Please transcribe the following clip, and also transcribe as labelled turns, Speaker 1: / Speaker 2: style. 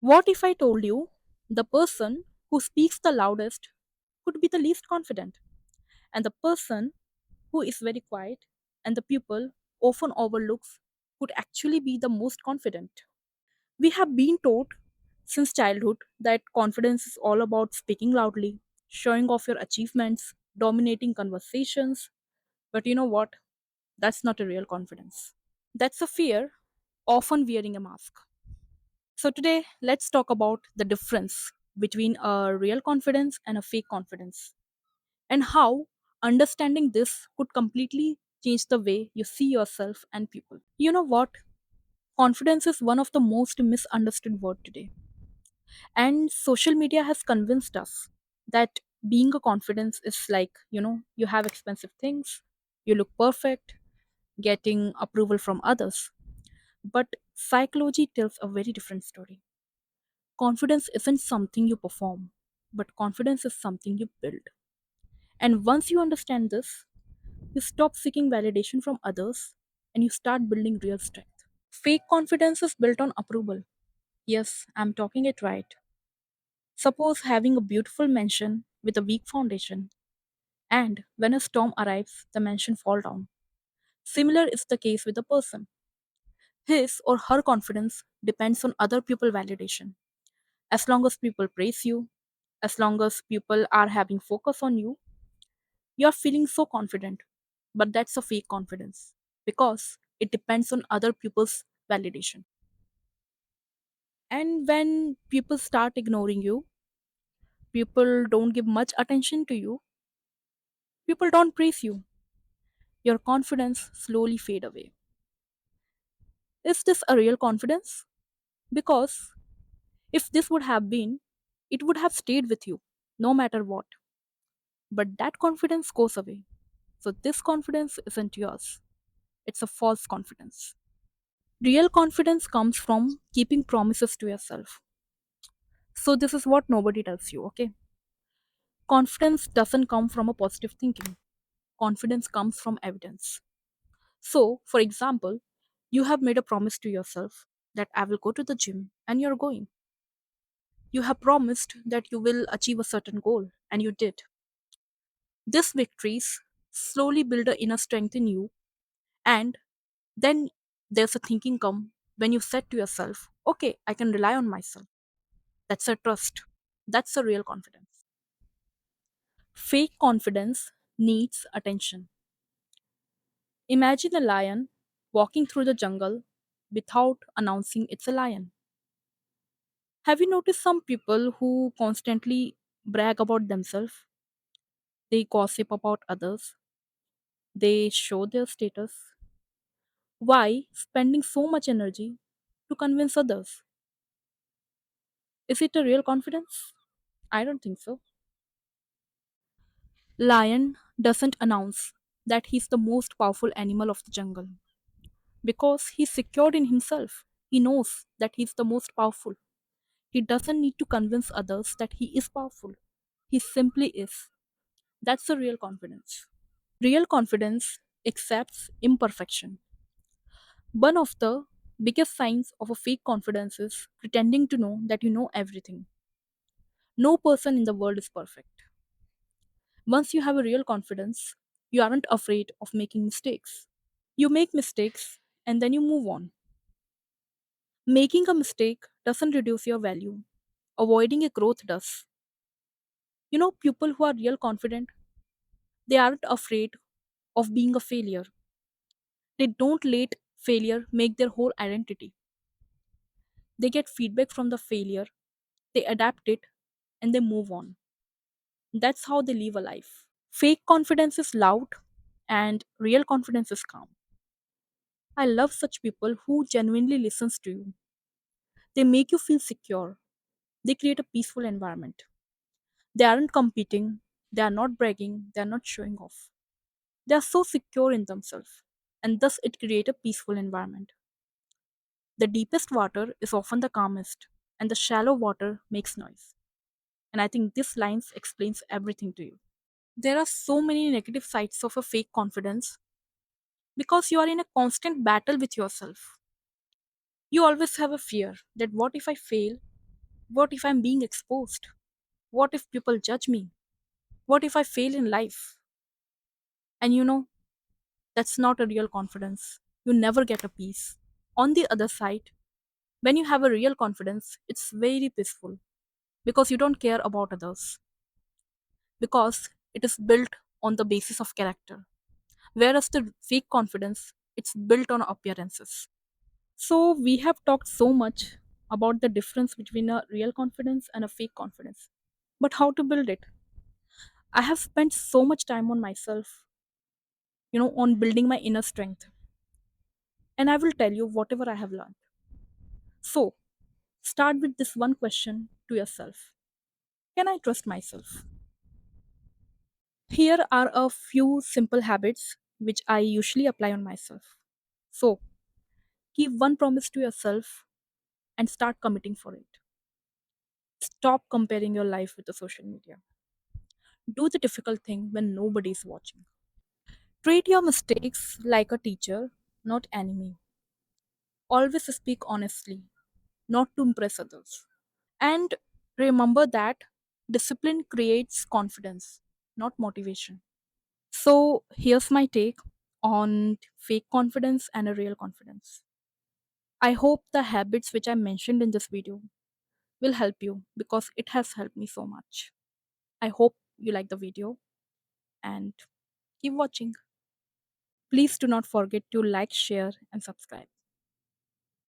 Speaker 1: What if I told you the person who speaks the loudest could be the least confident, and the person who is very quiet and the pupil often overlooks could actually be the most confident? We have been taught since childhood that confidence is all about speaking loudly, showing off your achievements, dominating conversations. But you know what? That's not a real confidence. That's a fear, often wearing a mask. So, today, let's talk about the difference between a real confidence and a fake confidence, and how understanding this could completely change the way you see yourself and people. You know what? Confidence is one of the most misunderstood words today. And social media has convinced us that being a confidence is like, you have expensive things, you look perfect, getting approval from others. But psychology tells a very different story. Confidence isn't something you perform, but confidence is something you build. And once you understand this, you stop seeking validation from others and you start building real strength. Fake confidence is built on approval. Yes, I'm talking it right. Suppose having a beautiful mansion with a weak foundation, and when a storm arrives, the mansion falls down. Similar is the case with a person. His or her confidence depends on other people validation. As long as people praise you, as long as people are having focus on you, you are feeling so confident. But that's a fake confidence because it depends on other people's validation. And when people start ignoring you, people don't give much attention to you, people don't praise you, your confidence slowly fade away. Is this a real confidence? Because if this would have been, it would have stayed with you no matter what. But that confidence goes away. So this confidence isn't yours. It's a false confidence. Real confidence comes from keeping promises to yourself. So this is what nobody tells you, okay? Confidence doesn't come from a positive thinking. Confidence comes from evidence. So, for example, you have made a promise to yourself that I will go to the gym and you're going. You have promised that you will achieve a certain goal and you did. These victories slowly build a inner strength in you, and then there's a thinking come when you said to yourself, okay, I can rely on myself. That's a trust. That's a real confidence. Fake confidence needs attention. Imagine a lion walking through the jungle without announcing it's a lion. Have you noticed some people who constantly brag about themselves? They gossip about others, they show their status. Why spending so much energy to convince others? Is it a real confidence? I don't think so. Lion doesn't announce that he's the most powerful animal of the jungle because he's secured in himself. He knows that he's the most powerful. He doesn't need to convince others that he is powerful. He simply is. That's a real confidence. Real confidence accepts imperfection. One of the biggest signs of a fake confidence is pretending to know that you know everything. No person in the world is perfect. Once you have a real confidence, you aren't afraid of making mistakes. You make mistakes and then you move on. Making a mistake doesn't reduce your value, avoiding a growth does. People who are real confident, they aren't afraid of being a failure. They don't let failure make their whole identity. They get feedback from the failure, they adapt it, and they move on. That's how they live a life. Fake confidence is loud, and real confidence is calm. I love such people who genuinely listens to you. They make you feel secure. They create a peaceful environment. They aren't competing, they are not bragging, they are not showing off. They are so secure in themselves, and thus it creates a peaceful environment. The deepest water is often the calmest, and the shallow water makes noise. And I think this line explains everything to you. There are so many negative sides of a fake confidence because you are in a constant battle with yourself. You always have a fear that what if I fail? What if I'm being exposed? What if people judge me? What if I fail in life? And that's not a real confidence. You never get a peace. On the other side, when you have a real confidence, it's very peaceful because you don't care about others, because it is built on the basis of character. Whereas the fake confidence, it's built on appearances. So we have talked so much about the difference between a real confidence and a fake confidence. But how to build it? I have spent so much time on myself, on building my inner strength. And I will tell you whatever I have learned. So, start with this one question to yourself. Can I trust myself? Here are a few simple habits which I usually apply on myself. So, keep one promise to yourself and start committing for it. Stop comparing your life with the social media. Do the difficult thing when nobody is watching. Treat your mistakes like a teacher, not enemy. Always speak honestly, not to impress others. And remember that discipline creates confidence, not motivation. So here's my take on fake confidence and a real confidence. I hope the habits which I mentioned in this video will help you because it has helped me so much. I hope you like the video and keep watching. Please do not forget to like, share, and subscribe.